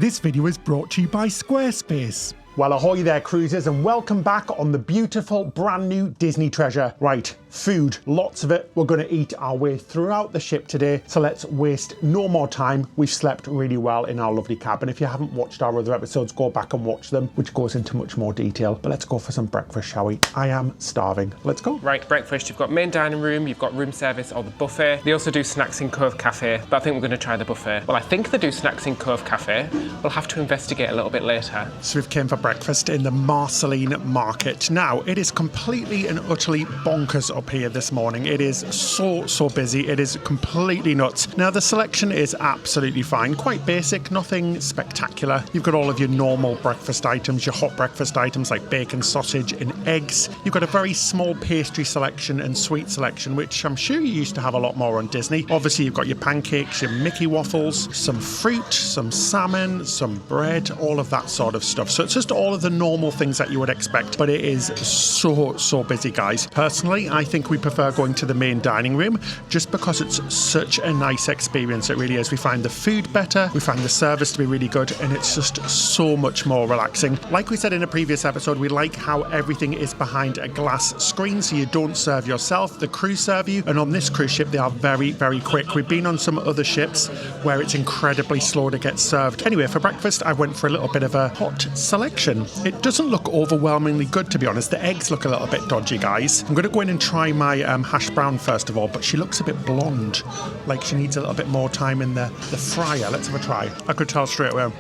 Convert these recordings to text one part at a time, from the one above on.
This video is brought to you by Squarespace. Well, ahoy there, cruisers, and welcome back on the beautiful brand new Disney treasure. Right, food, lots of it. We're going to eat our way throughout the ship today, so let's waste no more time. We've slept really well in our lovely cabin. If you haven't watched our other episodes, go back and watch them, which goes into much more detail. But let's go for some breakfast, shall we? I am starving. Let's go. Right, breakfast. You've got main dining room, you've got room service or the buffet. They also do snacks in Cove Cafe, but I think we're going to try the buffet. Well, I think they do snacks in Cove Cafe. We'll have to investigate a little bit later. So we've came for breakfast in the Marceline Market. Now, it is completely and utterly bonkers up here this morning. It is so busy. It is completely nuts. Now, the selection is absolutely fine. Quite basic, nothing spectacular. You've got all of your normal breakfast items, your hot breakfast items like bacon, sausage and eggs. You've got a very small pastry selection and sweet selection, which I'm sure you used to have a lot more on Disney. Obviously, you've got your pancakes, your Mickey waffles, some fruit, some salmon, some bread, all of that sort of stuff. So it's just all of the normal things that you would expect, but it is so busy, guys. Personally, I think we prefer going to the main dining room just because it's such a nice experience. It really is. We find the food better, we find the service to be really good, and it's just so much more relaxing. Like we said in a previous episode, we like how everything is behind a glass screen, so you don't serve yourself, the crew serve you, and on this cruise ship they are very quick. We've been on some other ships where it's incredibly slow to get served. Anyway, for breakfast I went for a little bit of a hot selection. It doesn't look overwhelmingly good, to be honest. The eggs look a little bit dodgy, guys. I'm going to go in and try my hash brown first of all, but she looks a bit blonde, like she needs a little bit more time in the fryer. Let's have a try. I could tell straight away.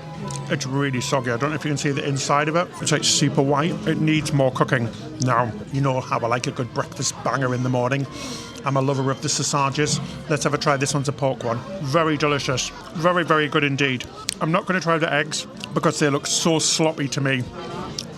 It's really soggy. I don't know if you can see the inside of it. It's like super white. It needs more cooking. Now, you know how I like a good breakfast banger in the morning. I'm a lover of the sausages. Let's have a try. This one's a pork one. Very delicious. Very good indeed. I'm not going to try the eggs because they look so sloppy to me.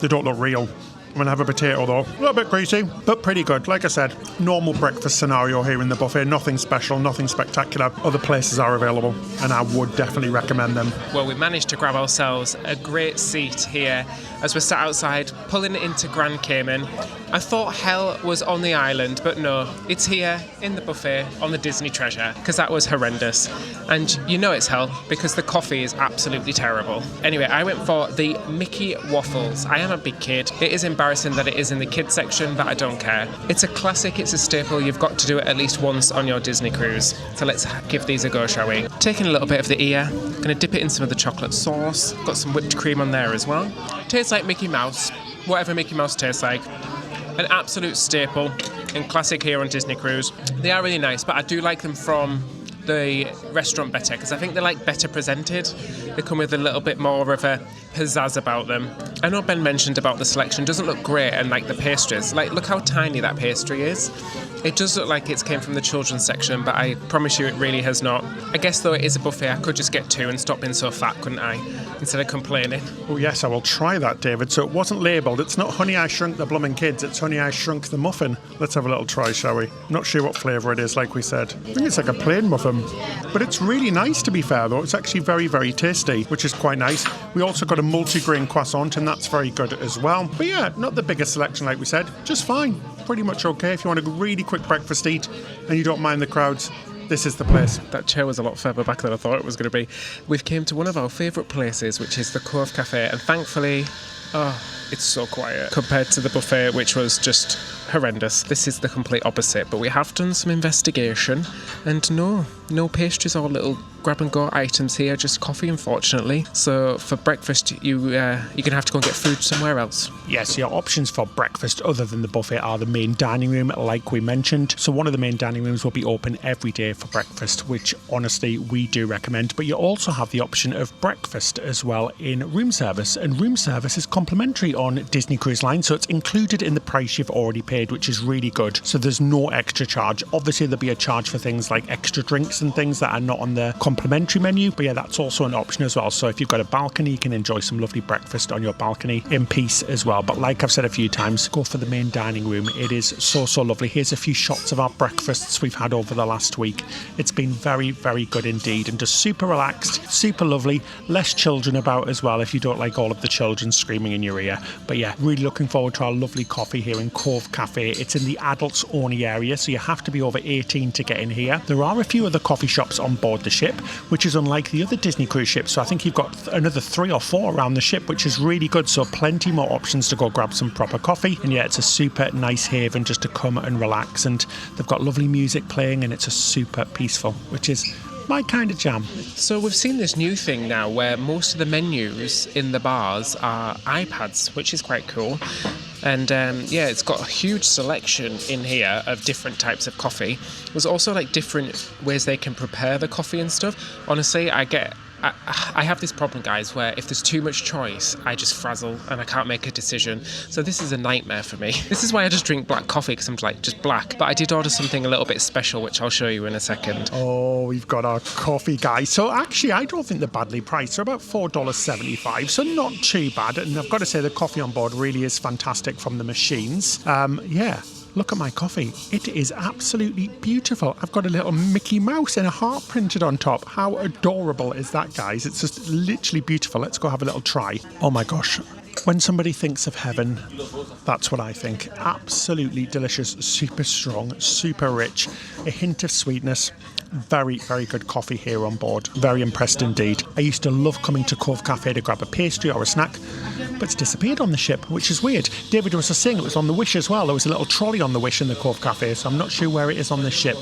They don't look real. I'm going to have a potato though. A little bit greasy, but pretty good. Like I said, normal breakfast scenario here in the buffet. Nothing special, nothing spectacular. Other places are available, and I would definitely recommend them. Well, we managed to grab ourselves a great seat here as we're sat outside pulling into Grand Cayman. I thought hell was on the island, but no, it's here in the buffet on the Disney treasure, because that was horrendous. And you know it's hell because the coffee is absolutely terrible. Anyway, I went for the Mickey waffles. I am a big kid. It is embarrassing that it is in the kids section, but I don't care. It's a classic, it's a staple. You've got to do it at least once on your Disney cruise. So let's give these a go, shall we? Taking a little bit of the ear, gonna dip it in some of the chocolate sauce. Got some whipped cream on there as well. Tastes like Mickey Mouse, whatever Mickey Mouse tastes like. An absolute staple and classic here on Disney Cruise. They are really nice, but I do like them from the restaurant better because I think they're like better presented. They come with a little bit more of a pizzazz about them. I know Ben mentioned about the selection doesn't look great, and like the pastries, like look how tiny that pastry is. It does look like it's came from the children's section, but I promise you it really has not. I guess though it is a buffet, I could just get two and stop being so fat, couldn't I? Instead of complaining. Oh yes, I will try that, David. So it wasn't labelled. It's not Honey I Shrunk the Bloomin' Kids, it's Honey I Shrunk the Muffin. Let's have a little try, shall we? Not sure what flavour it is, like we said. I think it's like a plain muffin. But it's really nice, to be fair, though. It's actually very tasty, which is quite nice. We also got a multi-grain croissant, and that's very good as well. But yeah, not the biggest selection, like we said. Just fine. Pretty much okay if you want a really quick breakfast eat and you don't mind the crowds. This is the place. That chair was a lot further back than I thought it was going to be. We've came to one of our favourite places, which is the Cove Cafe, and thankfully, it's so quiet compared to the buffet, which was just horrendous. This is the complete opposite, but we have done some investigation, and no pastries or little grab-and-go items here, just coffee, unfortunately. So for breakfast, you're going to have to go and get food somewhere else. Yes, your options for breakfast other than the buffet are the main dining room, like we mentioned. So one of the main dining rooms will be open every day for breakfast, which honestly we do recommend. But you also have the option of breakfast as well in room service, and room service is complimentary on Disney Cruise Line, so it's included in the price you've already paid, which is really good. So there's no extra charge. Obviously there'll be a charge for things like extra drinks and things that are not on the complimentary menu, but yeah, that's also an option as well. So if you've got a balcony, you can enjoy some lovely breakfast on your balcony in peace as well. But like I've said a few times, go for the main dining room. It is so lovely. Here's a few shots of our breakfasts we've had over the last week. It's been very good indeed, and just super relaxed, super lovely. Less children about as well if you don't like all of the children screaming in your ear. But yeah, really looking forward to our lovely coffee here in Cove Cafe. It's in the adults only area, so you have to be over 18 to get in here. There are a few other coffee shops on board the ship, which is unlike the other Disney cruise ships. So I think you've got another 3 or 4 around the ship, which is really good. So plenty more options to go grab some proper coffee. And yeah, it's a super nice haven just to come and relax. And they've got lovely music playing, and it's a super peaceful, which is my kind of jam. So we've seen this new thing now where most of the menus in the bars are iPads, which is quite cool. And yeah, it's got a huge selection in here of different types of coffee. There's also like different ways they can prepare the coffee and stuff. Honestly, I have this problem, guys, where if there's too much choice, I just frazzle and I can't make a decision. So this is a nightmare for me. This is why I just drink black coffee, because I'm like, just black. But I did order something a little bit special, which I'll show you in a second. Oh, we've got our coffee, guys. So actually, I don't think they're badly priced. They're about $4.75, so not too bad. And I've got to say, the coffee on board really is fantastic from the machines. Yeah. Look at my coffee. It is absolutely beautiful. I've got a little Mickey Mouse and a heart printed on top. How adorable is that, guys? It's just literally beautiful. Let's go have a little try. Oh my gosh. When somebody thinks of heaven, that's what I think. Absolutely delicious, super strong, super rich, a hint of sweetness. Very, very good coffee here on board. Very impressed indeed. I used to love coming to Cove Cafe to grab a pastry or a snack, but it's disappeared on the ship, which is weird. David was saying it was on the Wish as well. There was a little trolley on the Wish in the Cove Cafe, so I'm not sure where it is on the ship.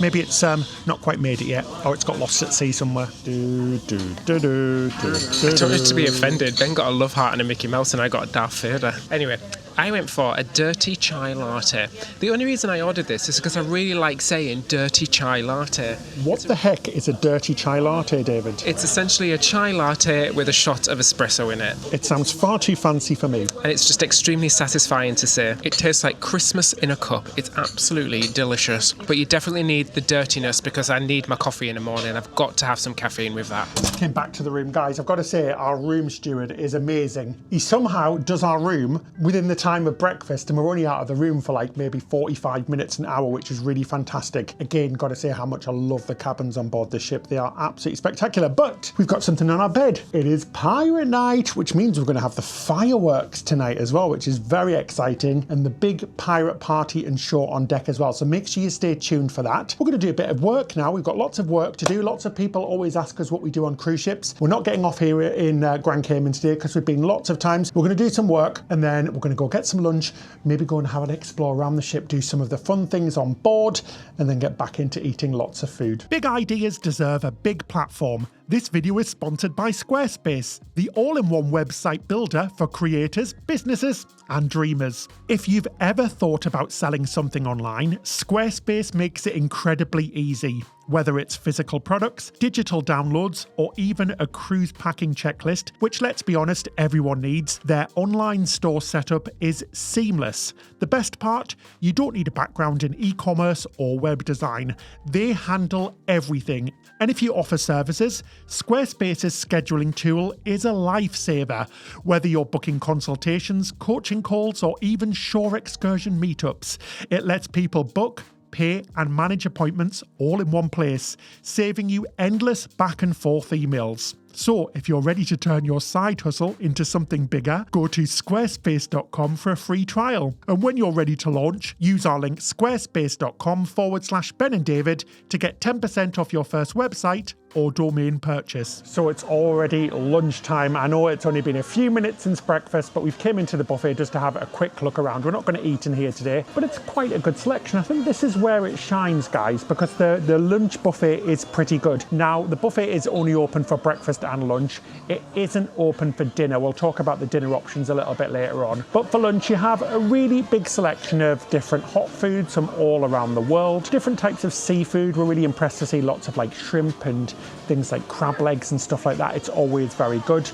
Maybe it's not quite made it yet, or it's got lost at sea somewhere. I don't want to be offended. Ben got a love heart and a Mickey Mouse, and I got a Darth Vader. Anyway, I went for a dirty chai latte. The only reason I ordered this is because I really like saying dirty chai latte. What the heck is a dirty chai latte, David? It's essentially a chai latte with a shot of espresso in it. It sounds far too fancy for me. And it's just extremely satisfying to say. It tastes like Christmas in a cup. It's absolutely delicious. But you definitely need the dirtiness, because I need my coffee in the morning. I've got to have some caffeine with that. Came back to the room, guys. I've got to say, our room steward is amazing. He somehow does our room within the time of breakfast, and we're only out of the room for like maybe 45 minutes, an hour, which is really fantastic. Again, got to say how much I love the cabins on board the ship. They are absolutely spectacular. But we've got something on our bed. It is pirate night, which means we're going to have the fireworks tonight as well, which is very exciting, and the big pirate party and show on deck as well. So make sure you stay tuned for that. We're going to do a bit of work now. We've got lots of work to do. Lots of people always ask us what we do on cruise ships. We're not getting off here in Grand Cayman today, because we've been lots of times. We're going to do some work, and then we're going to go get some lunch, maybe go and have an explore around the ship, do some of the fun things on board, and then get back into eating lots of food. Big ideas deserve a big platform. This video is sponsored by Squarespace, the all-in-one website builder for creators, businesses, and dreamers. If you've ever thought about selling something online, Squarespace makes it incredibly easy. Whether it's physical products, digital downloads, or even a cruise packing checklist, which, let's be honest, everyone needs, their online store setup is seamless. The best part? You don't need a background in e-commerce or web design. They handle everything. And if you offer services, Squarespace's scheduling tool is a lifesaver. Whether you're booking consultations, coaching calls, or even shore excursion meetups, it lets people book, pay, and manage appointments all in one place, saving you endless back and forth emails. So if you're ready to turn your side hustle into something bigger, go to squarespace.com for a free trial. And when you're ready to launch, use our link squarespace.com/Ben and David to get 10% off your first website or domain purchase. So it's already lunchtime. I know it's only been a few minutes since breakfast, but we've came into the buffet just to have a quick look around. We're not going to eat in here today, but it's quite a good selection. I think this is where it shines, guys, because the lunch buffet is pretty good. Now, the buffet is only open for breakfast and lunch. It isn't open for dinner. We'll talk about the dinner options a little bit later on. But for lunch, you have a really big selection of different hot foods from all around the world, different types of seafood. We're really impressed to see lots of like shrimp and things like crab legs and stuff like that. It's always very good.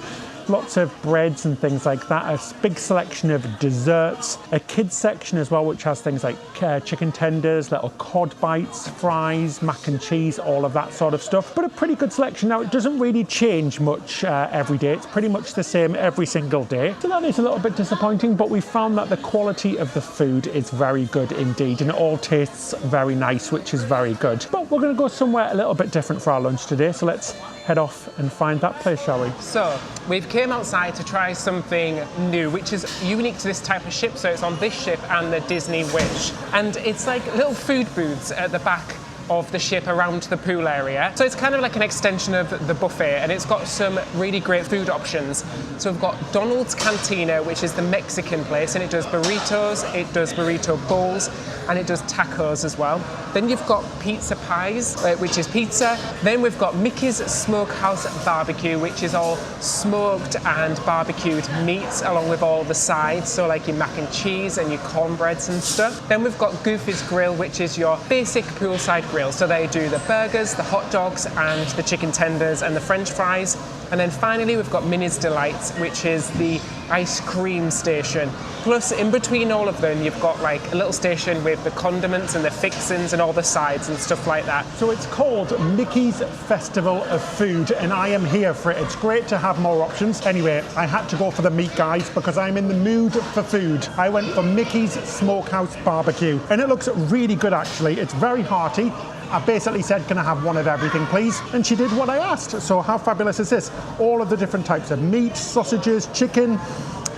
Lots of breads and things like that. A big selection of desserts. A kids section as well, which has things like chicken tenders, little cod bites, fries, mac and cheese, all of that sort of stuff. But a pretty good selection. Now, it doesn't really change much every day. It's pretty much the same every single day. So that is a little bit disappointing, but we found that the quality of the food is very good indeed, and it all tastes very nice, which is very good. But we're going to go somewhere a little bit different for our lunch today. So let's head off and find that place, shall we? So, we've came outside to try something new, which is unique to this type of ship. So it's on this ship and the Disney Wish. And it's like little food booths at the back of the ship around the pool area. So it's kind of like an extension of the buffet, and it's got some really great food options. So we've got Donald's Cantina, which is the Mexican place, and it does burritos, it does burrito bowls, and it does tacos as well. Then you've got Pizza Pies, which is pizza. Then we've got Mickey's Smokehouse Barbecue, which is all smoked and barbecued meats along with all the sides, so like your mac and cheese and your cornbreads and stuff. Then we've got Goofy's Grill, which is your basic poolside grill. So they do the burgers, the hot dogs, and the chicken tenders and the French fries. And then finally we've got Minnie's Delights, which is the ice cream station. Plus, in between all of them, you've got like a little station with the condiments and the fixins and all the sides and stuff like that. So it's called Mickey's Festival of Food, and I am here for it. It's great to have more options. Anyway, I had to go for the meat, guys, because I'm in the mood for food. I went for Mickey's Smokehouse Barbecue, and it looks really good, actually. It's very hearty. I basically said, can I have one of everything, please? And she did what I asked. So how fabulous is this? All of the different types of meat, sausages, chicken,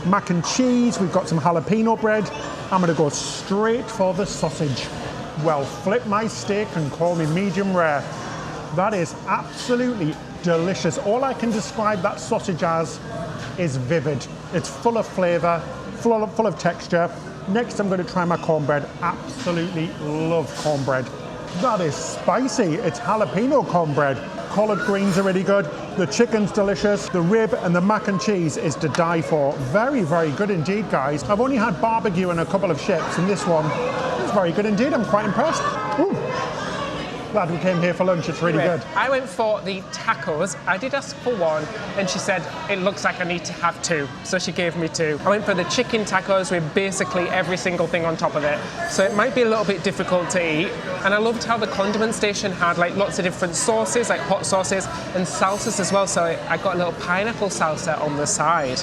mac and cheese. We've got some jalapeno bread. I'm gonna go straight for the sausage. Well, flip my steak and call me medium rare. That is absolutely delicious. All I can describe that sausage as is vivid. It's full of flavor, full of texture. Next, I'm gonna try my cornbread. Absolutely love cornbread. That is spicy. It's jalapeno cornbread. Collard greens are really good. The chicken's delicious. The rib and the mac and cheese is to die for. Very, very good indeed, guys. I've only had barbecue in a couple of ships, and this one is very good indeed. I'm quite impressed. Ooh. Glad we came here for lunch. It's really good. I went for the tacos. I did ask for one, and she said, it looks like I need to have two. So she gave me two. I went for the chicken tacos with basically every single thing on top of it. So it might be a little bit difficult to eat. And I loved how the condiment station had like lots of different sauces, like hot sauces and salsas as well. So I got a little pineapple salsa on the side.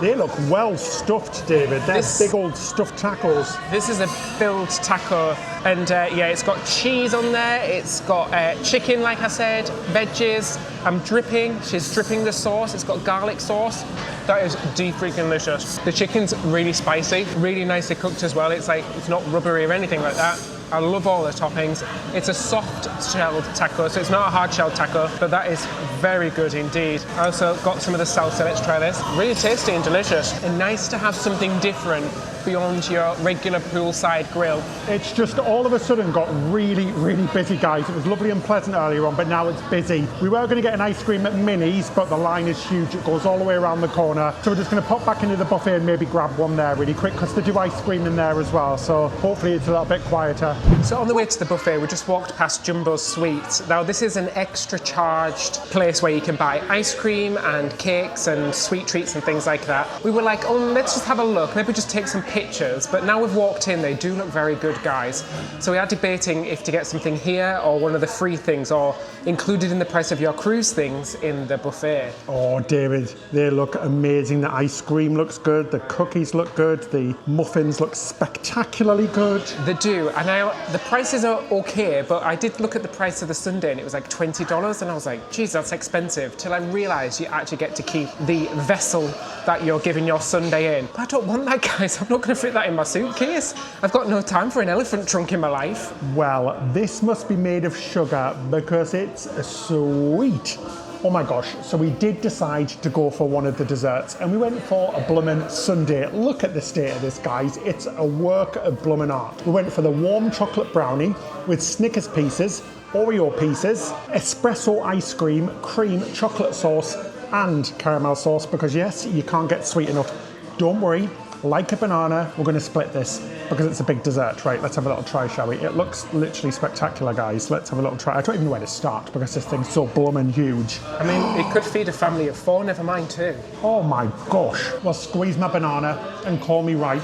They look well stuffed, David. They're big old stuffed tacos. This is a filled taco. And yeah, it's got cheese on there. It's got chicken, like I said, veggies. I'm dripping. She's dripping the sauce. It's got garlic sauce. That is freaking delicious. The chicken's really spicy, really nicely cooked as well. It's like, it's not rubbery or anything like that. I love all the toppings. It's a soft shelled taco, so it's not a hard shelled taco, but that is very good indeed. I also got some of the salsa. Let's try this. Really tasty and delicious. And nice to have something different beyond your regular poolside grill. It's just all of a sudden got really, really busy, guys. It was lovely and pleasant earlier on, but now it's busy. We were going to get an ice cream at Minnie's, but the line is huge. It goes all the way around the corner. So we're just going to pop back into the buffet and maybe grab one there really quick, because they do ice cream in there as well. So hopefully it's a little bit quieter. So on the way to the buffet, we just walked past Jumbo's Sweets. Now this is an extra charged place where you can buy ice cream and cakes and sweet treats and things like that. We were like, oh, let's just have a look, maybe just take some pictures. But now we've walked in, they do look very good, guys. So we are debating if to get something here or one of the free things, or included in the price of your cruise things in the buffet. Oh, David, they look amazing. The ice cream looks good, the cookies look good, the muffins look spectacularly good. They do, and the prices are okay, but I did look at the price of the sundae and it was like $20, and I was like, geez, that's expensive, till I realised you actually get to keep the vessel that you're giving your sundae in. But I don't want that, guys. I'm not going to fit that in my suitcase. I've got no time for an elephant trunk in my life. Well, this must be made of sugar because it's sweet. Oh my gosh, so we did decide to go for one of the desserts, and we went for a bloomin' sundae. Look at the state of this, guys. It's a work of bloomin' art. We went for the warm chocolate brownie with Snickers pieces, Oreo pieces, espresso ice cream, cream chocolate sauce, and caramel sauce, because yes, you can't get sweet enough. Don't worry, like a banana, we're going to split this because it's a big dessert. Right, let's have a little try, shall we? It looks literally spectacular, guys. Let's have a little try. I don't even know where to start because this thing's so bloomin' huge. I mean, it could feed a family of 4, never mind 2. Oh my gosh. Well, squeeze my banana and call me right,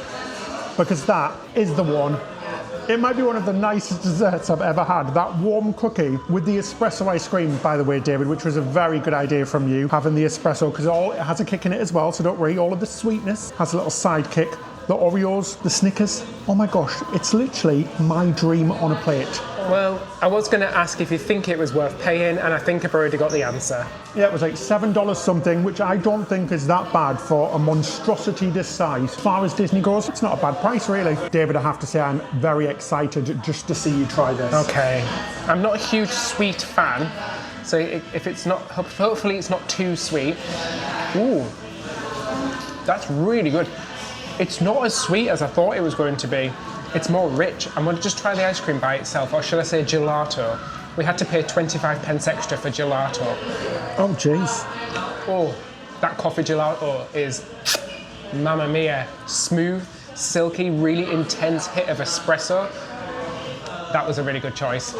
because that is the one. It might be one of the nicest desserts I've ever had. That warm cookie with the espresso ice cream, by the way, David, which was a very good idea from you, having the espresso, because it has a kick in it as well, so don't worry. All of the sweetness has a little side kick. The Oreos, the Snickers. Oh my gosh, it's literally my dream on a plate. Well, I was going to ask if you think it was worth paying, and I think I've already got the answer. Yeah, it was like $7 something, which I don't think is that bad for a monstrosity this size. As far as Disney goes, it's not a bad price, really. David, I have to say I'm very excited just to see you try this. Okay. I'm not a huge sweet fan, so if it's not, hopefully it's not too sweet. Ooh, that's really good. It's not as sweet as I thought it was going to be. It's more rich. I'm going to just try the ice cream by itself, or should I say gelato? We had to pay 25 pence extra for gelato. Oh, jeez. Oh, that coffee gelato is, mamma mia, smooth, silky, really intense hit of espresso. That was a really good choice.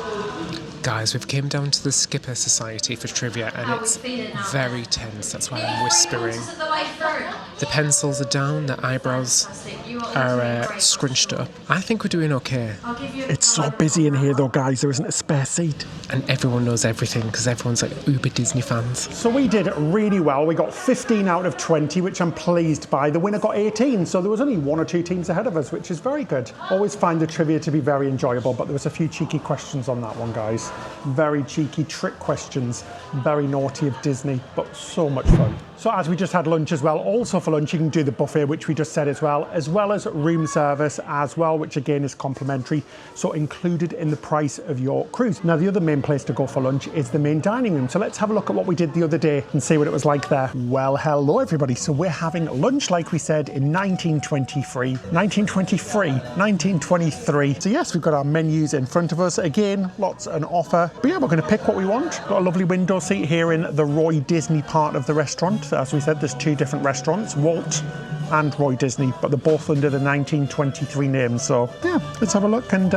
Guys, we've came down to the Skipper Society for trivia, and it's very tense. That's why I'm whispering. The pencils are down, the eyebrows are scrunched up. I think we're doing okay. It's so busy in here though, guys, there isn't a spare seat. And everyone knows everything because everyone's like uber Disney fans. So we did really well. We got 15 out of 20, which I'm pleased by. The winner got 18, so there was only 1 or 2 teams ahead of us, which is very good. Always find the trivia to be very enjoyable, but there was a few cheeky questions on that one, guys. Very cheeky trick questions, very naughty of Disney, but so much fun. So as we just had lunch as well, also for lunch you can do the buffet, which we just said as well as room service as well, which again is complimentary, so included in the price of your cruise. Now the other main place to go for lunch is the main dining room, so let's have a look at what we did the other day and see what it was like there. Well, hello everybody. So we're having lunch like we said in 1923. So yes, we've got our menus in front of us. Again, lots on offer. But yeah, we're going to pick what we want. Got a lovely window seat here in the Roy Disney part of the restaurant. As we said, there's 2 different restaurants, Walt and Roy Disney, but they're both under the 1923 name. So yeah, let's have a look and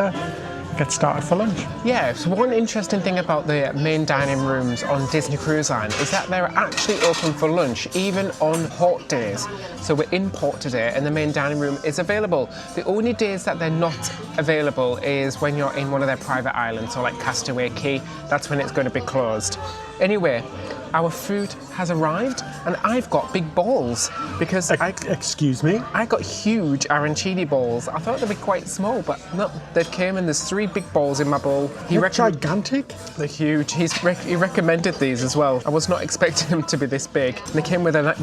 get started for lunch. Yeah, so one interesting thing about the main dining rooms on Disney Cruise Line is that they're actually open for lunch, even on hot days. So we're in port today and the main dining room is available. The only days that they're not available is when you're in one of their private islands, so like Castaway Cay, that's when it's going to be closed. Anyway, our food has arrived and I've got big balls because Excuse me? I got huge arancini balls. I thought they'd be quite small, but no, they came and there's 3 big balls in my bowl. They're gigantic? They're huge. He recommended these as well. I was not expecting them to be this big. They come with a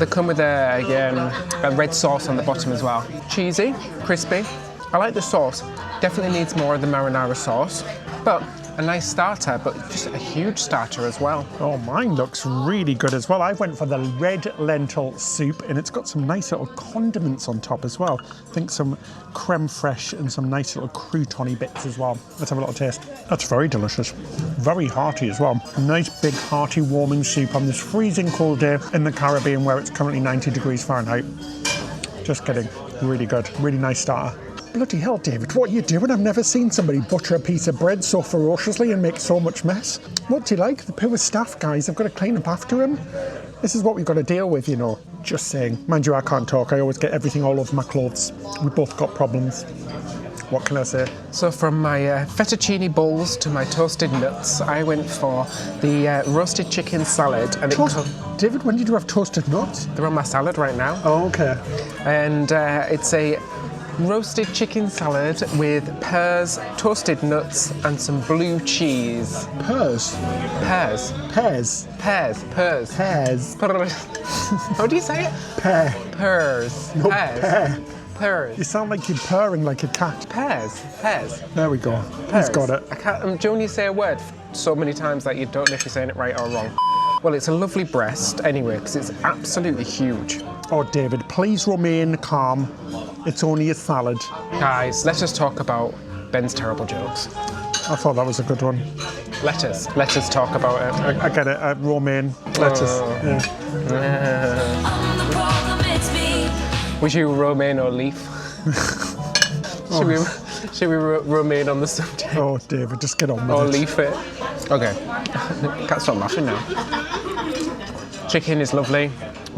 red sauce on the bottom as well. Cheesy, crispy. I like the sauce. Definitely needs more of the marinara sauce, but a nice starter, but just a huge starter as well. Oh, mine looks really good as well. I went for the red lentil soup and it's got some nice little condiments on top as well. I think some creme fraiche and some nice little crouton-y bits as well. Let's have a little taste. That's very delicious. Very hearty as well. A nice big hearty warming soup on this freezing cold day in the Caribbean where it's currently 90 degrees Fahrenheit. Just kidding. Really good. Really nice starter. Bloody hell, David, what are you doing? I've never seen somebody butcher a piece of bread so ferociously and make so much mess. What's he like? The poor staff guys have got to clean up after him. This is what we've got to deal with, you know. Just saying. Mind you, I can't talk. I always get everything all over my clothes. We both got problems. What can I say? So from my fettuccine balls to my toasted nuts, I went for the roasted chicken salad. And David, when did you have toasted nuts? They're on my salad right now. Oh, okay. And it's a roasted chicken salad with pears, toasted nuts, and some blue cheese. Pears? Pears. Pears? Pears. Pears. Pears. How do you say it? Pear. Pears. No, Pears. pear. Pears. You sound like you're purring like a cat. Pears. Pears. There we go. Pears. He's got it. I can't. Do you only say a word so many times that you don't know if you're saying it right or wrong? Well, it's a lovely breast anyway, because it's absolutely huge. Oh, David, please remain calm. It's only a salad. Guys, let's just talk about Ben's terrible jokes. I thought that was a good one. Let us talk about it. I get it. Romaine. Lettuce. Yeah. Was you romaine or leaf? Should we romaine on the subject? Oh, David, just get on with or it. leaf it? Okay. Can't stop laughing now. Chicken is lovely,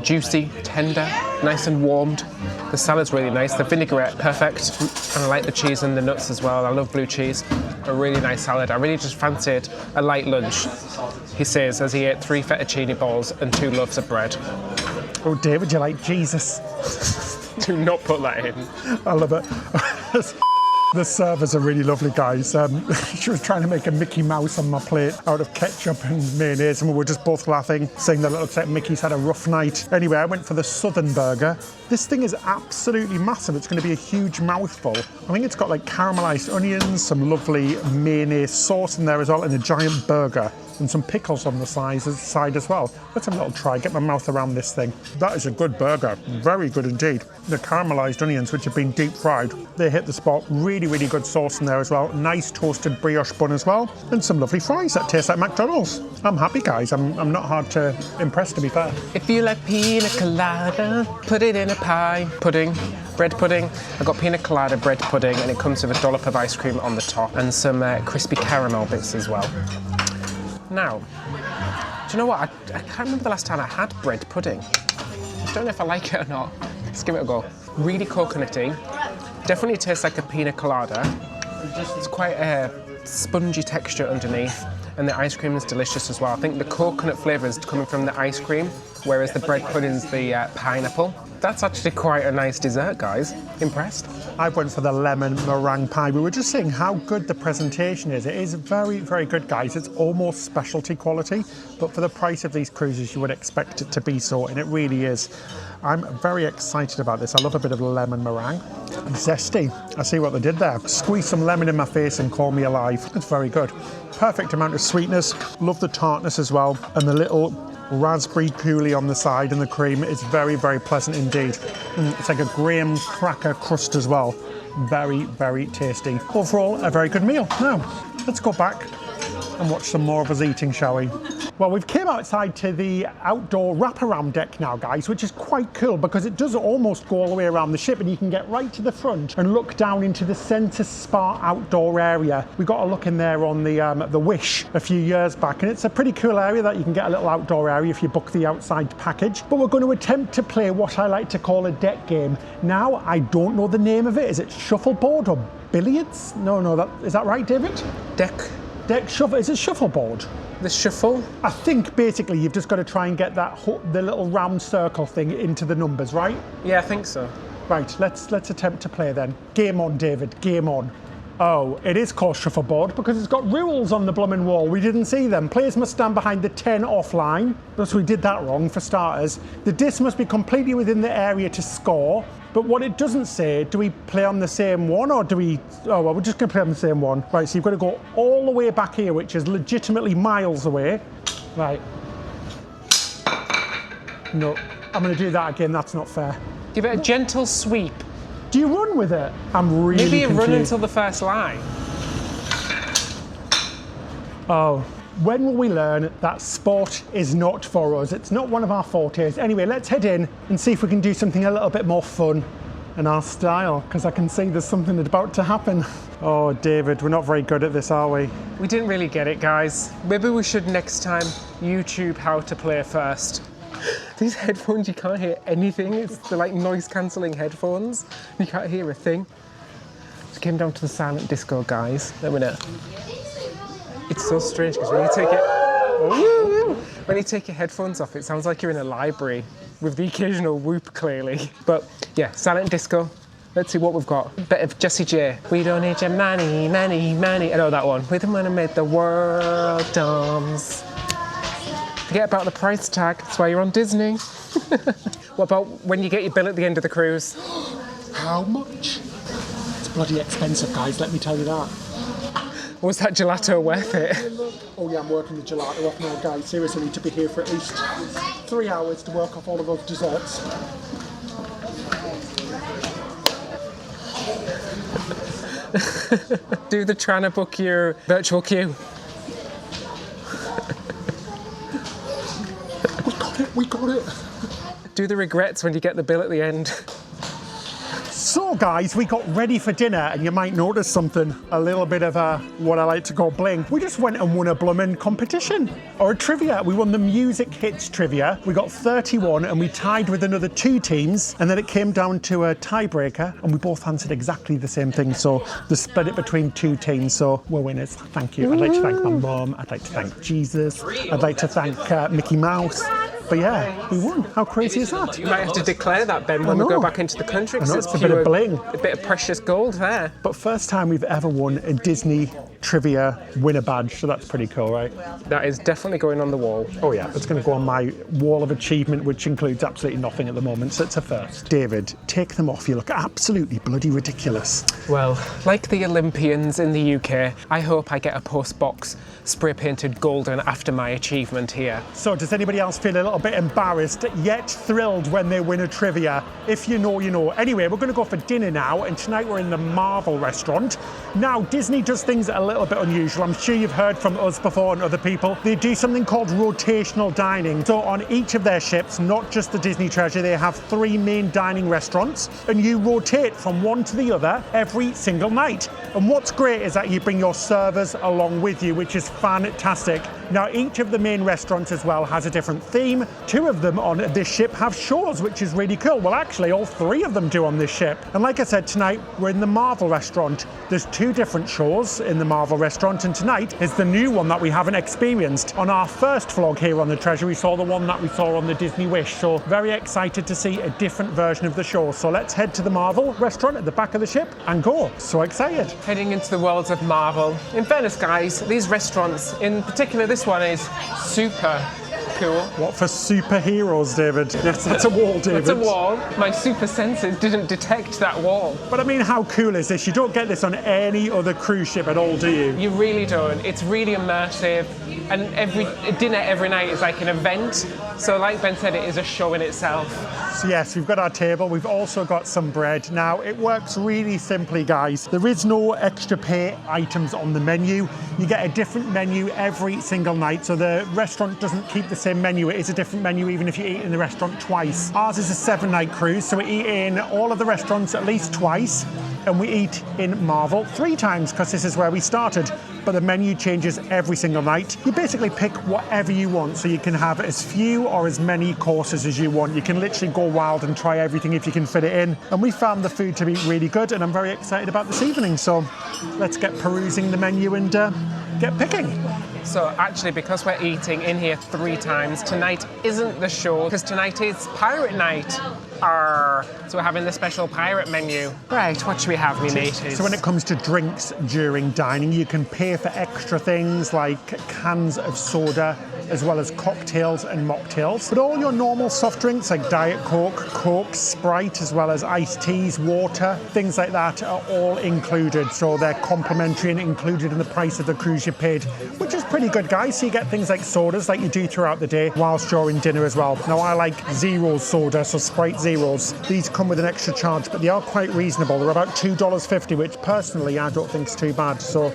juicy, tender, nice and warmed. The salad's really nice. The vinaigrette, perfect. And I like the cheese and the nuts as well. I love blue cheese. A really nice salad. I really just fancied a light lunch, he says, as he ate 3 fettuccine balls and 2 loaves of bread. Oh, David, you're like Jesus. Do not put that in. I love it. The servers are really lovely, guys. She was trying to make a Mickey Mouse on my plate out of ketchup and mayonnaise, and we were just both laughing, saying that it looks like Mickey's had a rough night. Anyway, I went for the Southern burger. This thing is absolutely massive. It's going to be a huge mouthful. I think it's got like caramelized onions, some lovely mayonnaise sauce in there as well, and a giant burger. And some pickles on the side as well. Let's have a little try, get my mouth around this thing. That is a good burger, very good indeed. The caramelized onions, which have been deep fried, they hit the spot. Really, really good sauce in there as well. Nice toasted brioche bun as well. And some lovely fries that taste like McDonald's. I'm happy, guys. I'm not hard to impress, to be fair. If you like pina colada, put it in a pie. Pudding, bread pudding. I got pina colada bread pudding, and it comes with a dollop of ice cream on the top and some crispy caramel bits as well. Now, do you know what? I can't remember the last time I had bread pudding. I don't know if I like it or not. Let's give it a go. Really coconutty. Definitely tastes like a pina colada. It's quite a spongy texture underneath, and the ice cream is delicious as well. I think the coconut flavour is coming from the ice cream, whereas the bread pudding's the pineapple. That's actually quite a nice dessert, guys. Impressed? I went for the lemon meringue pie. We were just saying how good the presentation is. It is very, very good, guys. It's almost specialty quality, but for the price of these cruises, you would expect it to be so, and it really is. I'm very excited about this. I love a bit of lemon meringue. Zesty. I see what they did there. Squeeze some lemon in my face and call me alive. It's very good. Perfect amount of sweetness. Love the tartness as well, and the little raspberry coulis on the side, and the cream is very, very pleasant indeed. It's like a graham cracker crust as well. Very, very tasty. Overall, a very good meal. Now, let's go back and watch some more of us eating, shall we? Well, we've came outside to the outdoor wraparound deck now, guys, which is quite cool because it does almost go all the way around the ship, and you can get right to the front and look down into the Centre Spa outdoor area. We got a look in there on the Wish a few years back, and it's a pretty cool area that you can get a little outdoor area if you book the outside package. But we're going to attempt to play what I like to call a deck game. Now, I don't know the name of it. Is it shuffleboard or billiards? No, is that right, David? Deck shuffle. Is it shuffleboard? The shuffle? I think basically you've just got to try and get the little round circle thing into the numbers, right? Yeah, I think so. Right, let's attempt to play then. Game on, David, game on. Oh, it is called shuffleboard because it's got rules on the blooming wall. We didn't see them. Players must stand behind the 10 offline. Thus we did that wrong for starters. The disc must be completely within the area to score. But what it doesn't say, do we play on the same one or do we... Oh, well, we're just going to play on the same one. Right, so you've got to go all the way back here, which is legitimately miles away. Right. No, I'm going to do that again. That's not fair. Give it a gentle sweep. Do you run with it? I'm really Maybe you confused. run until the first line. Oh. When will we learn that sport is not for us? It's not one of our fortes. Anyway, let's head in and see if we can do something a little bit more fun in our style, because I can see there's something about to happen. Oh, David, we're not very good at this, are we? We didn't really get it, guys. Maybe we should next time YouTube how to play first. These headphones, you can't hear anything. They're like noise-cancelling headphones. You can't hear a thing. Just came down to the silent disco, guys. Let me know. It's so strange because when you take your headphones off, it sounds like you're in a library with the occasional whoop, clearly. But yeah, silent disco. Let's see what we've got. Bit of Jessie J. We don't need your money, money, money. I know that one. We're the one who made the world, Doms. Forget about the price tag. That's why you're on Disney. What about when you get your bill at the end of the cruise? How much? It's bloody expensive, guys, let me tell you that. Was that gelato worth it? Oh yeah, I'm working the gelato off now, guys. Seriously, I need to be here for at least 3 hours to work off all of those desserts. Do the trying to book your virtual queue. We got it. Do the regrets when you get the bill at the end. So guys, we got ready for dinner, and you might notice something, a little bit of what I like to call bling. We just went and won a blooming competition, or a trivia. We won the music hits trivia. We got 31 and we tied with another 2 teams, and then it came down to a tiebreaker and we both answered exactly the same thing. So they split it between 2 teams, so we're winners. Thank you. I'd like to thank my mum, I'd like to thank Jesus, I'd like to thank Mickey Mouse. But yeah, we won. How crazy is that? You might have to declare that, Ben, when we go back into the country. I know, Because it's a bit of bling. A bit of precious gold there. But first time we've ever won a Disney Trivia winner badge, so that's pretty cool, right? That is definitely going on the wall. Oh yeah, it's going to go on my wall of achievement, which includes absolutely nothing at the moment, so it's a first. David, take them off. You look absolutely bloody ridiculous. Well, like the Olympians in the UK, I hope I get a post box spray painted golden after my achievement here. So does anybody else feel a little bit embarrassed yet thrilled when they win a trivia? If you know, you know. Anyway, we're going to go for dinner now, and tonight we're in the Marvel restaurant. Now, Disney does things a little bit unusual. I'm sure you've heard from us before and other people. They do something called rotational dining. So on each of their ships, not just the Disney Treasure, they have 3 main dining restaurants, and you rotate from one to the other every single night. And what's great is that you bring your servers along with you, which is fantastic. Now, each of the main restaurants as well has a different theme. 2 of them on this ship have shows, which is really cool. Well, actually, all 3 of them do on this ship. And like I said, tonight we're in the Marvel restaurant. There's 2 different shows in the Marvel restaurant, and tonight is the new one that we haven't experienced. On our first vlog here on the Treasure, we saw the one that we saw on the Disney Wish. So very excited to see a different version of the show. So let's head to the Marvel restaurant at the back of the ship and go. So excited. Heading into the worlds of Marvel. In fairness, guys, these restaurants, in particular this one, is super cool. What for superheroes, David? Yes, that's a wall, David. It's a wall. My super senses didn't detect that wall. But I mean, how cool is this? You don't get this on any other cruise ship at all, do you? You really don't. It's really immersive, and every dinner every night is like an event. So like Ben said, it is a show in itself. So yes, we've got our table. We've also got some bread. Now, it works really simply, guys. There is no extra pay items on the menu. You get a different menu every single night. So the restaurant doesn't keep the same menu. It is a different menu even if you eat in the restaurant twice. Ours is a 7-night cruise, so we eat in all of the restaurants at least twice, and we eat in Marvel 3 times because this is where we started. But the menu changes every single night. You basically pick whatever you want, so you can have as few or as many courses as you want. You can literally go wild and try everything if you can fit it in. And we found the food to be really good, and I'm very excited about this evening. So let's get perusing the menu and get picking. So actually, because we're eating in here 3 times, tonight isn't the show, because tonight is Pirate Night. Arr. So we're having the special pirate menu. Right, what should we have, me mateys? So when it comes to drinks during dining, you can pay for extra things like cans of soda, as well as cocktails and mocktails. But all your normal soft drinks like Diet Coke, Coke, Sprite, as well as iced teas, water, things like that are all included. So they're complimentary and included in the price of the cruise you paid, which is pretty good, guys. So you get things like sodas like you do throughout the day whilst you're in dinner as well. Now, I like Zero soda, so Sprite Zeros. These come with an extra charge, but they are quite reasonable. They're about $2.50, which personally I don't think is too bad. So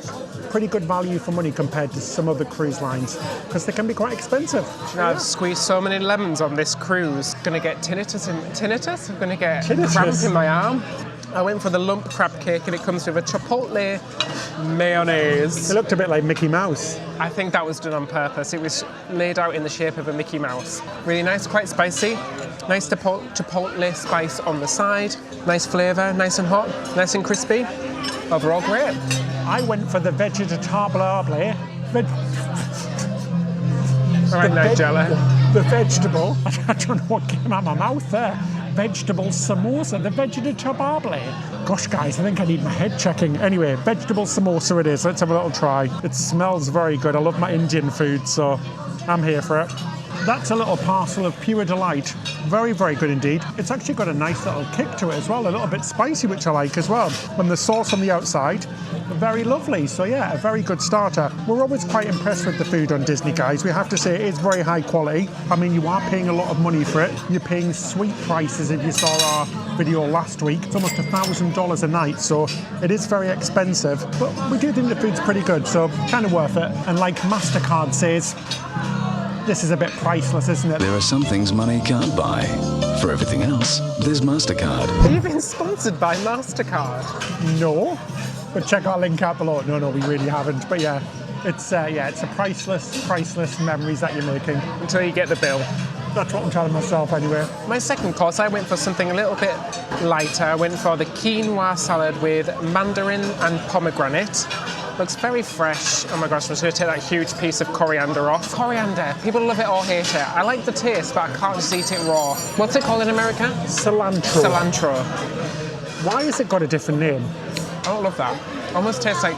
pretty good value for money compared to some other cruise lines, because they can be quite expensive. Now, I've squeezed so many lemons on this cruise. Gonna get tinnitus? I'm gonna get cramp in my arm. I went for the lump crab cake, and it comes with a chipotle mayonnaise. It looked a bit like Mickey Mouse. I think that was done on purpose. It was laid out in the shape of a Mickey Mouse. Really nice, quite spicy. Nice chipotle spice on the side. Nice flavour, nice and hot, nice and crispy. Overall, great. I went for the vegetable. Right now, Jella. The vegetable. I don't know what came out of my mouth there. Vegetable samosa, the vegetable. Gosh, guys, I think I need my head checking. Anyway, vegetable samosa it is. Let's have a little try. It smells very good. I love my Indian food, so I'm here for it. That's a little parcel of pure delight. Very, very good indeed. It's actually got a nice little kick to it as well, a little bit spicy, which I like as well. And the sauce on the outside, very lovely. So yeah, a very good starter. We're always quite impressed with the food on Disney, guys. We have to say it is very high quality. I mean, you are paying a lot of money for it. You're paying sweet prices. If you saw our video last week, it's almost $1,000 a night. So it is very expensive, but we do think the food's pretty good. So kind of worth it. And like MasterCard says, this is a bit priceless, isn't it? There are some things money can't buy. For everything else, there's MasterCard. Have you been sponsored by MasterCard? No, but check our link out below. No, we really haven't. But yeah, it's a priceless memories that you're making. Until you get the bill. That's what I'm telling myself anyway. My second course, I went for something a little bit lighter. I went for the quinoa salad with mandarin and pomegranate. Looks very fresh. Oh my gosh, I'm just going to take that huge piece of coriander off. Coriander, people love it or hate it. I like the taste, but I can't just eat it raw. What's it called in America? Cilantro. Cilantro. Why has it got a different name? I don't love that. Almost tastes like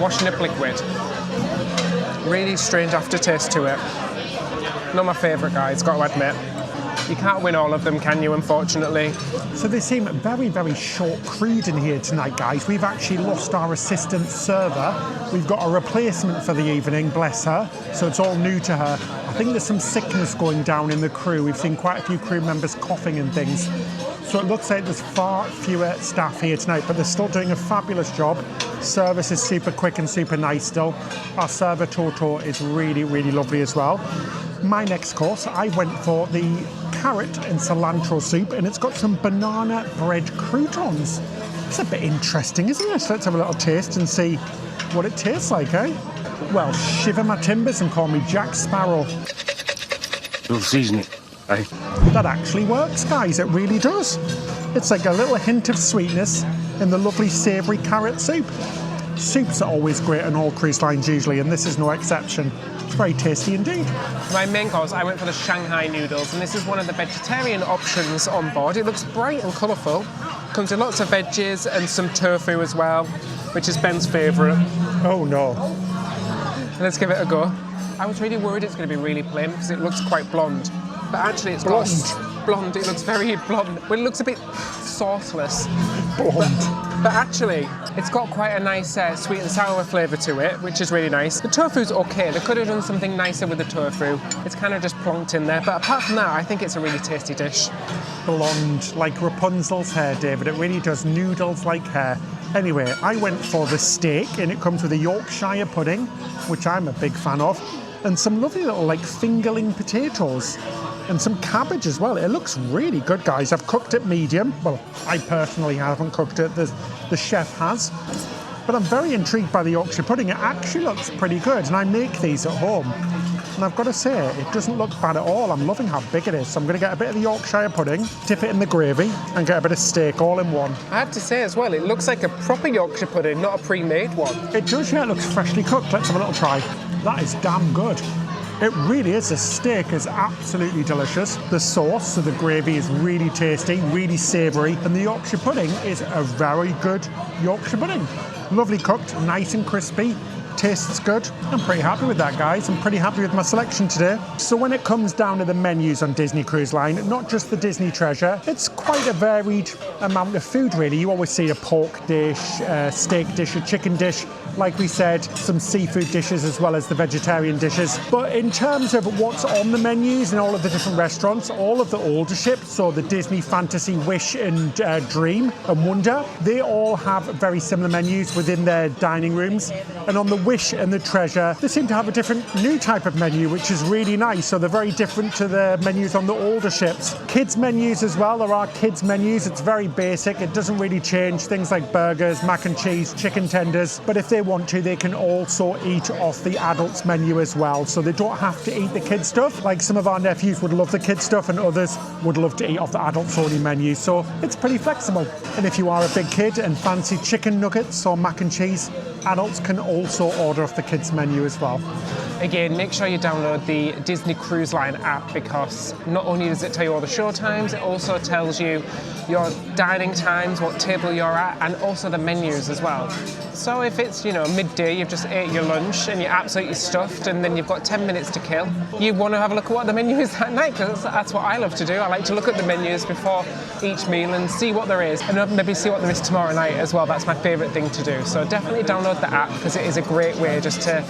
washing up liquid. Really strange aftertaste to it. Not my favourite, guys, got to admit. You can't win all of them, can you, unfortunately? So they seem very, very short crewed in here tonight, guys. We've actually lost our assistant server. We've got a replacement for the evening, bless her. So it's all new to her. I think there's some sickness going down in the crew. We've seen quite a few crew members coughing and things. So it looks like there's far fewer staff here tonight, but they're still doing a fabulous job. Service is super quick and super nice still. Our server Toto is really, really lovely as well. My next course, I went for the carrot and cilantro soup, and it's got some banana bread croutons. It's a bit interesting, isn't it? Let's have a little taste and see what it tastes like, eh? Well, shiver my timbers and call me Jack Sparrow. Little seasoning, eh? That actually works, guys, it really does. It's like a little hint of sweetness in the lovely savoury carrot soup. Soups are always great on all cruise lines usually, and this is no exception. It's very tasty indeed. For my main course, I went for the Shanghai noodles, and this is one of the vegetarian options on board. It looks bright and colourful. Comes with lots of veggies and some tofu as well, which is Ben's favourite. Oh no. Let's give it a go. I was really worried it's going to be really plain because it looks quite blonde. But actually it's got blonde. It looks very blonde. Well, it looks a bit sauceless. Blonde. But actually, it's got quite a nice sweet and sour flavour to it, which is really nice. The tofu's okay. They could have done something nicer with the tofu. It's kind of just plonked in there. But apart from that, I think it's a really tasty dish. Blonde, like Rapunzel's hair, David. It really does noodles like hair. Anyway, I went for the steak, and it comes with a Yorkshire pudding, which I'm a big fan of, and some lovely little like fingerling potatoes. And some cabbage as well. It looks really good, guys. I've cooked it medium. Well, I personally haven't cooked it. The chef has. But I'm very intrigued by the Yorkshire pudding. It actually looks pretty good. And I make these at home. And I've got to say, it doesn't look bad at all. I'm loving how big it is. So I'm going to get a bit of the Yorkshire pudding, dip it in the gravy, and get a bit of steak all in one. I have to say as well, it looks like a proper Yorkshire pudding, not a pre-made one. It does, yeah. It looks freshly cooked. Let's have a little try. That is damn good. It really is. The steak is absolutely delicious. The sauce, so the gravy is really tasty, really savoury, and the Yorkshire pudding is a very good Yorkshire pudding. Lovely cooked, nice and crispy. Tastes good. I'm pretty happy with that, guys. I'm pretty happy with my selection today. So when it comes down to the menus on Disney Cruise Line, not just the Disney Treasure, it's quite a varied amount of food, really. You always see a pork dish, a steak dish, a chicken dish, like we said, some seafood dishes as well as the vegetarian dishes. But in terms of what's on the menus in all of the different restaurants, all of the older ships, so the Disney Fantasy, Wish and Dream and Wonder, they all have very similar menus within their dining rooms. And on the Wish and the Treasure, they seem to have a different new type of menu, which is really nice. So they're very different to the menus on the older ships. Kids menus as well. There are kids menus. It's very basic. It doesn't really change. Things like burgers, mac and cheese, chicken tenders. But if they want to, they can also eat off the adults menu as well. So they don't have to eat the kids stuff. Like some of our nephews would love the kids stuff and others would love to eat off the adults only menu. So it's pretty flexible. And if you are a big kid and fancy chicken nuggets or mac and cheese, adults can also order off the kids menu as well. Again, make sure you download the Disney Cruise Line app, because not only does it tell you all the show times, it also tells you your dining times, what table you're at, and also the menus as well. So if it's, midday, you've just ate your lunch and you're absolutely stuffed and then you've got 10 minutes to kill, you want to have a look at what the menu is that night, because that's what I love to do. I like to look at the menus before each meal and see what there is, and maybe see what there is tomorrow night as well. That's my favourite thing to do. So definitely download the app, because it is a great way just to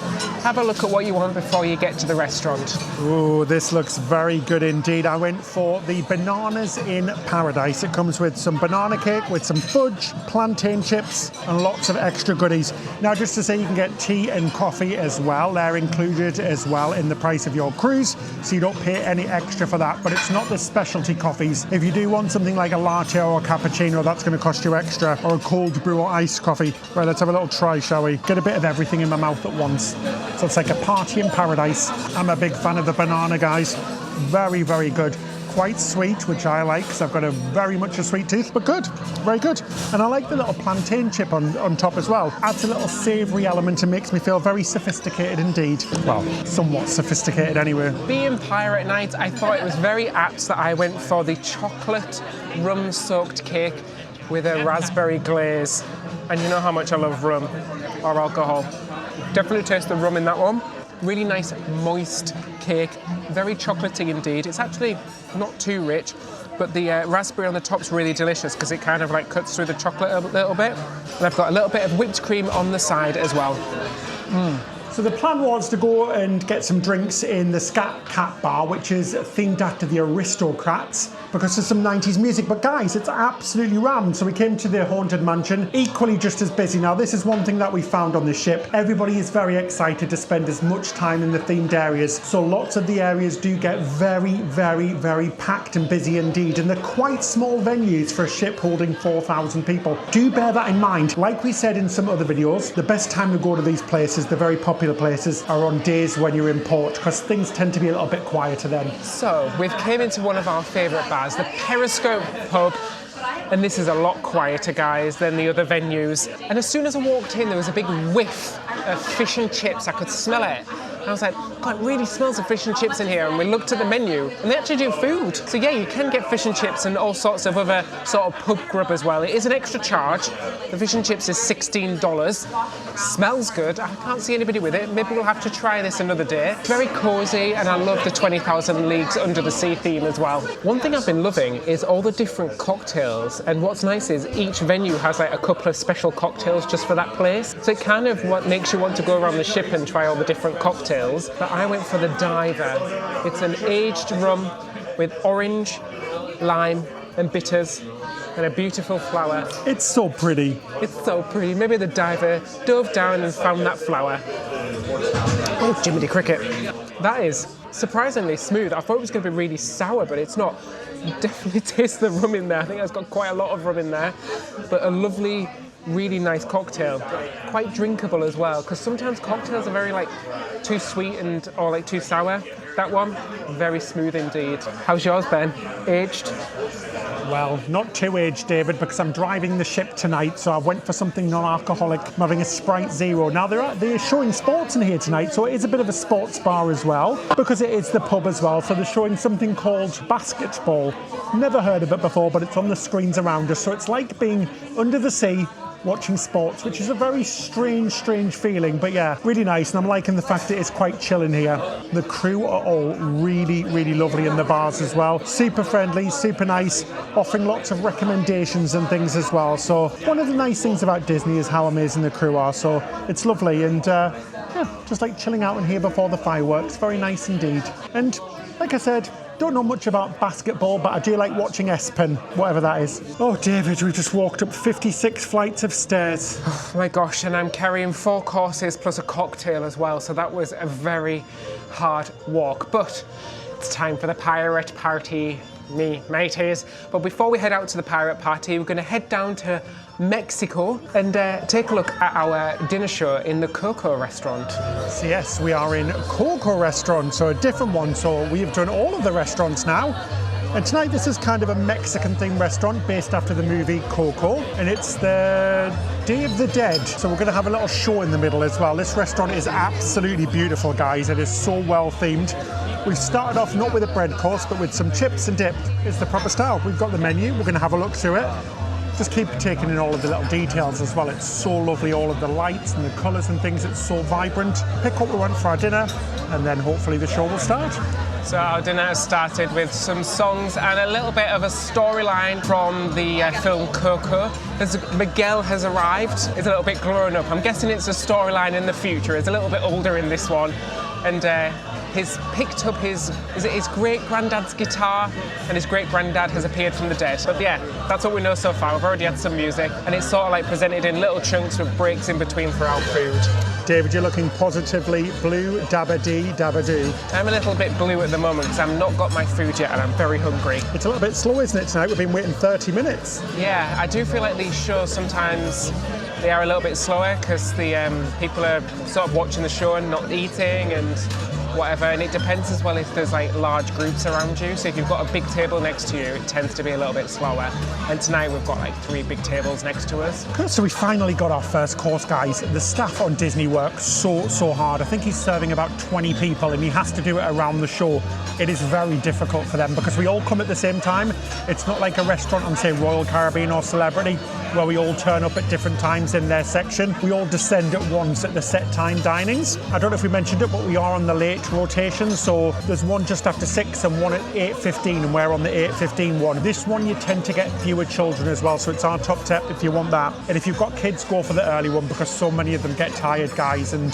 have a look at what you want before you get to the restaurant. Ooh, this looks very good indeed. I went for the Bananas in Paradise. It comes with some banana cake with some fudge, plantain chips, and lots of extra goodies. Now, just to say, you can get tea and coffee as well. They're included as well in the price of your cruise, so you don't pay any extra for that. But it's not the specialty coffees. If you do want something like a latte or a cappuccino, that's going to cost you extra, or a cold brew or iced coffee. Right, let's have a little try, shall we? Get a bit of everything in my mouth at once. So it's like a party in paradise. I'm a big fan of the banana, guys. Very, very good. quite sweet, which I like because I've got very much a sweet tooth, but good, very good. And I like the little plantain chip on top as well. Adds a little savoury element and makes me feel very sophisticated indeed. Well, somewhat sophisticated anyway. Being pirate night, I thought it was very apt that I went for the chocolate rum-soaked cake with a raspberry glaze. And you know how much I love rum or alcohol. Definitely taste the rum in that one. Really nice, moist cake. Very chocolatey indeed. It's actually not too rich, but the raspberry on the top's really delicious because it kind of like cuts through the chocolate a little bit. And I've got a little bit of whipped cream on the side as well. So the plan was to go and get some drinks in the Scat Cat Bar, which is themed after the Aristocrats, because there's some 90s music. But guys, it's absolutely rammed. So we came to the Haunted Mansion, equally just as busy. Now, this is one thing that we found on this ship. Everybody is very excited to spend as much time in the themed areas. So lots of the areas do get very, very, very packed and busy indeed. And they're quite small venues for a ship holding 4,000 people. Do bear that in mind. Like we said in some other videos, the best time to go to these places, the very popular places, are on days when you're in port, because things tend to be a little bit quieter then. So we've came into one of our favourite bars, the Periscope pub, and this is a lot quieter, guys, than the other venues. And as soon as I walked in, there was a big whiff of fish and chips. I could smell it. I was like, God, it really smells of fish and chips in here. And we looked at the menu, and they actually do food. So yeah, you can get fish and chips and all sorts of other sort of pub grub as well. It is an extra charge. The fish and chips is $16. Smells good. I can't see anybody with it. Maybe we'll have to try this another day. It's very cosy, and I love the 20,000 Leagues Under the Sea theme as well. One thing I've been loving is all the different cocktails. And what's nice is each venue has like a couple of special cocktails just for that place. So it kind of what makes you want to go around the ship and try all the different cocktails. But I went for the Diver. It's an aged rum with orange, lime and bitters and a beautiful flower. It's so pretty. It's so pretty. Maybe the Diver dove down and found that flower. Oh, Jiminy Cricket. That is surprisingly smooth. I thought it was going to be really sour, but it's not. You definitely taste the rum in there. I think it's got quite a lot of rum in there. But a lovely, really nice cocktail. Quite drinkable as well, because sometimes cocktails are very like too sweet or like too sour. That one, very smooth indeed. How's yours, Ben? Aged? Well, not too aged, David, because I'm driving the ship tonight, so I went for something non-alcoholic. I'm having a Sprite Zero. Now, they're showing sports in here tonight, so it is a bit of a sports bar as well, because it is the pub as well, so they're showing something called basketball. Never heard of it before, but it's on the screens around us, so it's like being under the sea, watching sports, which is a very strange feeling, but yeah, really nice. And I'm liking the fact that it's quite chill in here. The crew are all really, really lovely in the bars as well. Super friendly, super nice, offering lots of recommendations and things as well. So one of the nice things about Disney is how amazing the crew are. So it's lovely, and yeah, just like chilling out in here before the fireworks. Very nice indeed. And like I said, don't know much about basketball, but I do like watching S-Pen, whatever that is. Oh, David, we just walked up 56 flights of stairs. Oh my gosh, and I'm carrying 4 courses plus a cocktail as well, so that was a very hard walk. But it's time for the pirate party, me mateys. But before we head out to the pirate party, we're going to head down to Mexico and take a look at our dinner show in the Coco restaurant. So yes, we are in Coco restaurant, so a different one. So we have done all of the restaurants now. And tonight this is kind of a Mexican themed restaurant based after the movie Coco, and it's the Day of the Dead. So we're going to have a little show in the middle as well. This restaurant is absolutely beautiful, guys. It is so well themed. We've started off not with a bread course, but with some chips and dip. It's the proper style. We've got the menu. We're going to have a look through it. Just keep taking in all of the little details as well. It's so lovely, all of the lights and the colours and things. It's so vibrant. Pick what we want for our dinner, and then hopefully the show will start. So our dinner has started with some songs and a little bit of a storyline from the film Coco. Miguel has arrived. He's a little bit grown up. I'm guessing it's a storyline in the future. He's a little bit older in this one. And he's picked up his great-granddad's guitar, and his great-granddad has appeared from the dead. But yeah, that's what we know so far. We've already had some music, and it's sort of like presented in little chunks with breaks in between for our food. David, you're looking positively blue, dabba-dee, dabba-doo. I'm a little bit blue at the moment because I've not got my food yet and I'm very hungry. It's a little bit slow, isn't it, tonight? We've been waiting 30 minutes. Yeah, I do feel like these shows sometimes they are a little bit slower because the people are sort of watching the show and not eating, and whatever, and it depends as well if there's like large groups around you. So if you've got a big table next to you, it tends to be a little bit slower. And tonight we've got like 3 big tables next to us. Cool, so we finally got our first course, guys. The staff on Disney work so hard. I think he's serving about 20 people and he has to do it around the show. It is very difficult for them because we all come at the same time. It's not like a restaurant on, say, Royal Caribbean or Celebrity, where we all turn up at different times in their section. We all descend at once at the set time dinings. I don't know if we mentioned it, but we are on the late rotation, so there's one just after 6 and one at 8:15, and we're on the 8:15 one. This one you tend to get fewer children as well, so it's our top tip if you want that. And if you've got kids, go for the early one because so many of them get tired, guys, and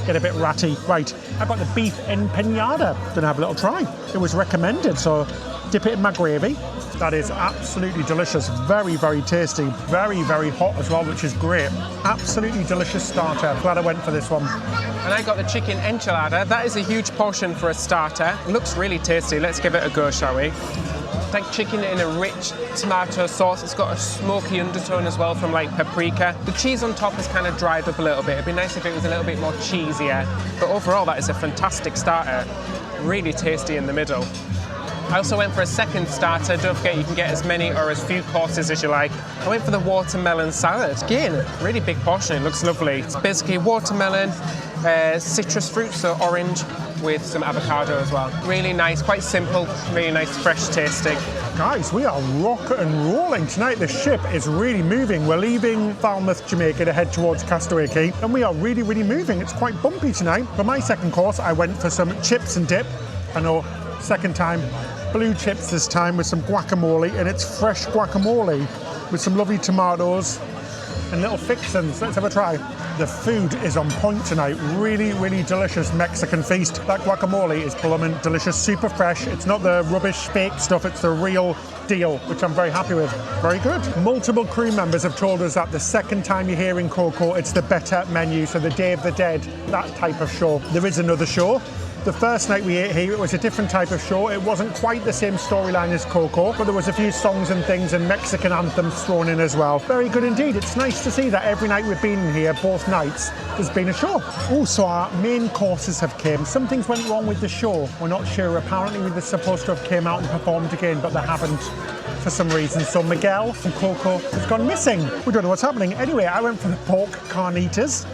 get a bit ratty. Right, I got the beef empanada. Gonna have a little try. It was recommended, so dip it in my gravy. That is absolutely delicious. Very, very tasty. Very, very hot as well, which is great. Absolutely delicious starter. Glad I went for this one. And I got the chicken enchilada. That is a huge portion for a starter. It looks really tasty. Let's give it a go, shall we? It's like chicken in a rich tomato sauce. It's got a smoky undertone as well from like paprika. The cheese on top has kind of dried up a little bit. It'd be nice if it was a little bit more cheesier. But overall, that is a fantastic starter. Really tasty in the middle. I also went for a second starter. Don't forget you can get as many or as few courses as you like. I went for the watermelon salad. Again, really big portion. It looks lovely. It's basically watermelon, citrus fruit, so orange, with some avocado as well. Really nice, quite simple, really nice, fresh tasting. Guys, we are rock and rolling tonight. The ship is really moving. We're leaving Falmouth, Jamaica to head towards Castaway Cay, and we are really, really moving. It's quite bumpy tonight. For my second course, I went for some chips and dip. I know, second time. Blue chips this time with some guacamole, and it's fresh guacamole with some lovely tomatoes and little fixins. Let's have a try. The food is on point tonight. Really, really delicious Mexican feast. That guacamole is blooming delicious, super fresh. It's not the rubbish fake stuff, it's the real deal, which I'm very happy with. Very good. Multiple crew members have told us that the second time you're here in Coco, it's the better menu. So the Day of the Dead, that type of show. There is another show. The first night we ate here, it was a different type of show. It wasn't quite the same storyline as Coco, but there was a few songs and things and Mexican anthems thrown in as well. Very good indeed. It's nice to see that every night we've been in here, both nights, there's been a show. Oh, so our main courses have came. Some things went wrong with the show. We're not sure. Apparently they're supposed to have came out and performed again, but they haven't for some reason. So Miguel from Coco has gone missing. We don't know what's happening. Anyway, I went for the pork carnitas.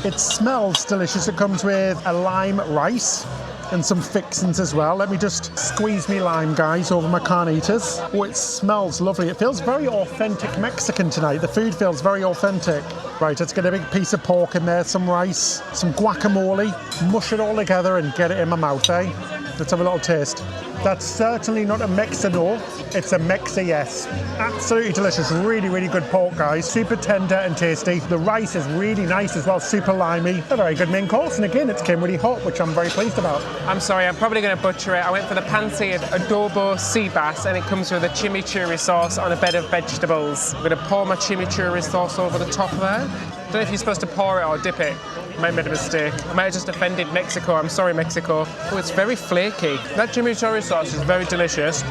It smells delicious. It comes with a lime rice and some fixins as well. Let me just squeeze me lime, guys, over my carnitas. Oh, it smells lovely. It feels very authentic Mexican tonight. The food feels very authentic. Right, let's get a big piece of pork in there, some rice, some guacamole, mush it all together and get it in my mouth, eh? Let's have a little taste. That's certainly not a Mexa-no, it's a Mexa-yes. Absolutely delicious, really, really good pork, guys. Super tender and tasty. The rice is really nice as well, super limey. A very good main course, and again, it came really hot, which I'm very pleased about. I'm sorry, I'm probably going to butcher it. I went for the pan-seared adobo sea bass, and it comes with a chimichurri sauce on a bed of vegetables. I'm going to pour my chimichurri sauce over the top there. I don't know if you're supposed to pour it or dip it. I might have made a mistake. I might have just offended Mexico. I'm sorry, Mexico. Oh, it's very flaky. That chimichurri sauce is very delicious.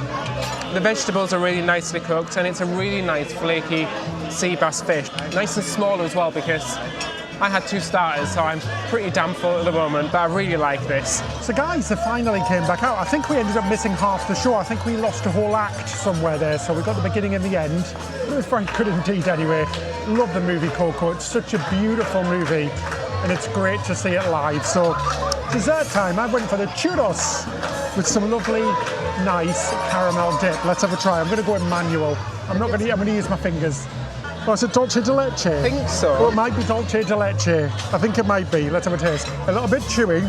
The vegetables are really nicely cooked, and it's a really nice flaky sea bass fish. Nice and small as well, because I had 2 starters, so I'm pretty damn full at the moment, but I really like this. So guys, they finally came back out. I think we ended up missing half the show. I think we lost a whole act somewhere there, so we got the beginning and the end. It was very good indeed anyway. Love the movie Coco. It's such a beautiful movie, and it's great to see it live. So dessert time, I went for the churros with some lovely, nice caramel dip. Let's have a try. I'm going to go in manual. I'm going to use my fingers. Oh, is it dolce de leche? I think so. Oh, it might be dolce de leche. I think it might be. Let's have a taste. A little bit chewy,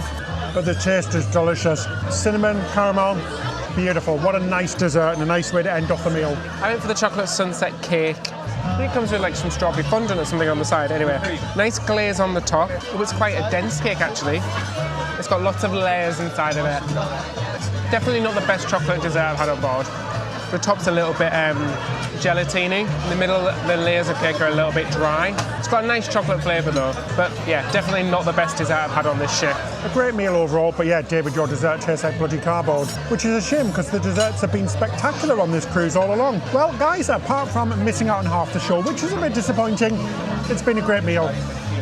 but the taste is delicious. Cinnamon, caramel, beautiful. What a nice dessert and a nice way to end off the meal. I went for the chocolate sunset cake. I think it comes with like some strawberry fondant or something on the side. Anyway, nice glaze on the top. It was quite a dense cake, actually. It's got lots of layers inside of it. Definitely not the best chocolate dessert I've had on board. The top's a little bit gelatine-y. In the middle, the layers of cake are a little bit dry. It's got a nice chocolate flavour though, but yeah, definitely not the best dessert I've had on this ship. A great meal overall, but yeah, David, your dessert tastes like bloody cardboard, which is a shame because the desserts have been spectacular on this cruise all along. Well, guys, apart from missing out on half the show, which is a bit disappointing, it's been a great meal.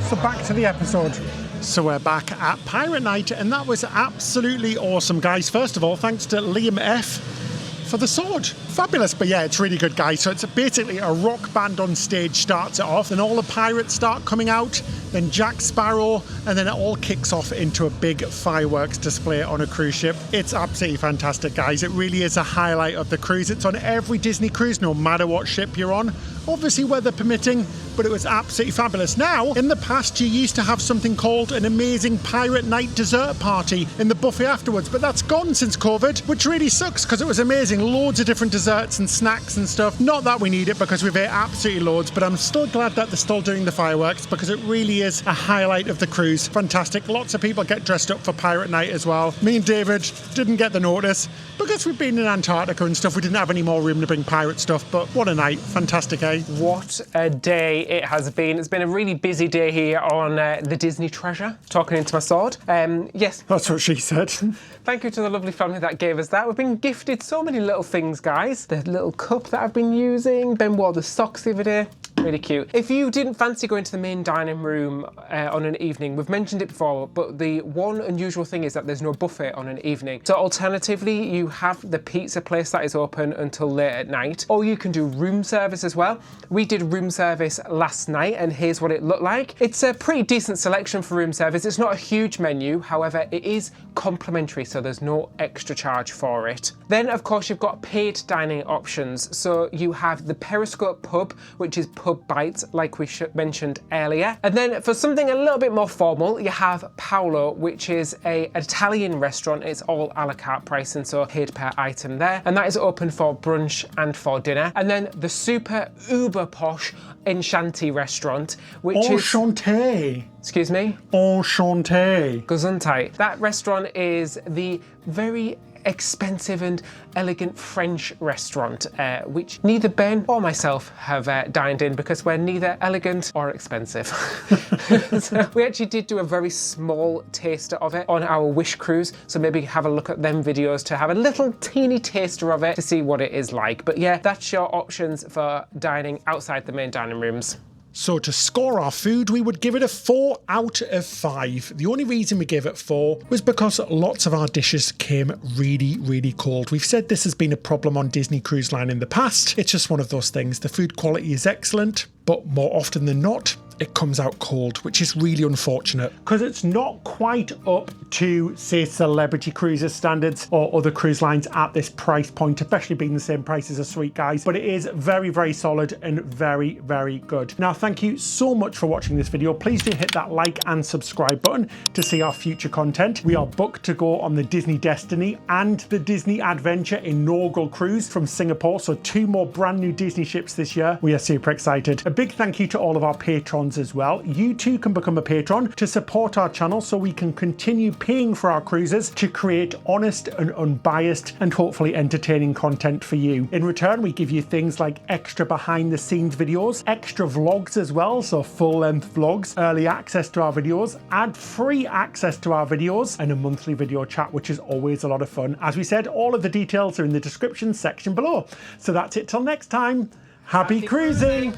So back to the episode. So we're back at Pirate Night, and that was absolutely awesome, guys. First of all, thanks to Liam F for the sword. Fabulous. But yeah, it's really good, guys. So it's basically a rock band on stage starts it off, then all the pirates start coming out, then Jack Sparrow, and then it all kicks off into a big fireworks display on a cruise ship. It's absolutely fantastic, guys. It really is a highlight of the cruise. It's on every Disney cruise, no matter what ship you're on. Obviously weather permitting, but it was absolutely fabulous. Now, in the past, you used to have something called an amazing Pirate Night dessert party in the buffet afterwards, but that's gone since COVID, which really sucks because it was amazing. Loads of different desserts and snacks and stuff. Not that we need it because we've ate absolutely loads, but I'm still glad that they're still doing the fireworks because it really is a highlight of the cruise. Fantastic. Lots of people get dressed up for Pirate Night as well. Me and David didn't get the notice because we've been in Antarctica and stuff. We didn't have any more room to bring pirate stuff, but what a night. Fantastic, eh? What a day it has been. It's been a really busy day here on the Disney Treasure. Talking into my sword. Yes. That's what she said. Thank you to the lovely family that gave us that. We've been gifted so many little things, guys. The little cup that I've been using. Ben wore the socks the other day. Really cute. If you didn't fancy going to the main dining room on an evening, we've mentioned it before, but the one unusual thing is that there's no buffet on an evening. So alternatively, you have the pizza place that is open until late at night, or you can do room service as well. We did room service last night, and here's what it looked like. It's a pretty decent selection for room service. It's not a huge menu, however, it is complimentary, so there's no extra charge for it. Then, of course, you've got paid dining options. So you have the Periscope Pub, which is pub bites, like we mentioned earlier. And then for something a little bit more formal, you have Paolo, which is an Italian restaurant. It's all a la carte pricing, so paid per item there. And that is open for brunch and for dinner. And then the super uber posh Enchanté restaurant, which Enchanté. Excuse me? Enchanté. Gesundheit. That restaurant is the very expensive and elegant French restaurant, which neither Ben or myself have dined in because we're neither elegant or expensive. So we actually did do a very small taster of it on our Wish cruise, so maybe have a look at them videos to have a little teeny taster of it to see what it is like. But yeah, that's your options for dining outside the main dining rooms. So to score our food, we would give it a 4 out of 5. The only reason we gave it 4 was because lots of our dishes came really, really cold. We've said this has been a problem on Disney Cruise Line in the past. It's just one of those things. The food quality is excellent, but more often than not, it comes out cold, which is really unfortunate. Because it's not quite up to, say, Celebrity Cruises standards or other cruise lines at this price point, especially being the same price as a Sweet, guys. But it is very, very solid and very, very good. Now, thank you so much for watching this video. Please do hit that like and subscribe button to see our future content. We are booked to go on the Disney Destiny and the Disney Adventure inaugural cruise from Singapore. So 2 more brand new Disney ships this year. We are super excited. A big thank you to all of our patrons as well. You too can become a patron to support our channel so we can continue paying for our cruises to create honest and unbiased and hopefully entertaining content for you. In return, we give you things like extra behind the scenes videos, extra vlogs as well, so full length vlogs, early access to our videos, ad-free access to our videos, and a monthly video chat, which is always a lot of fun. As we said, all of the details are in the description section below. So that's it till next time. Happy cruising!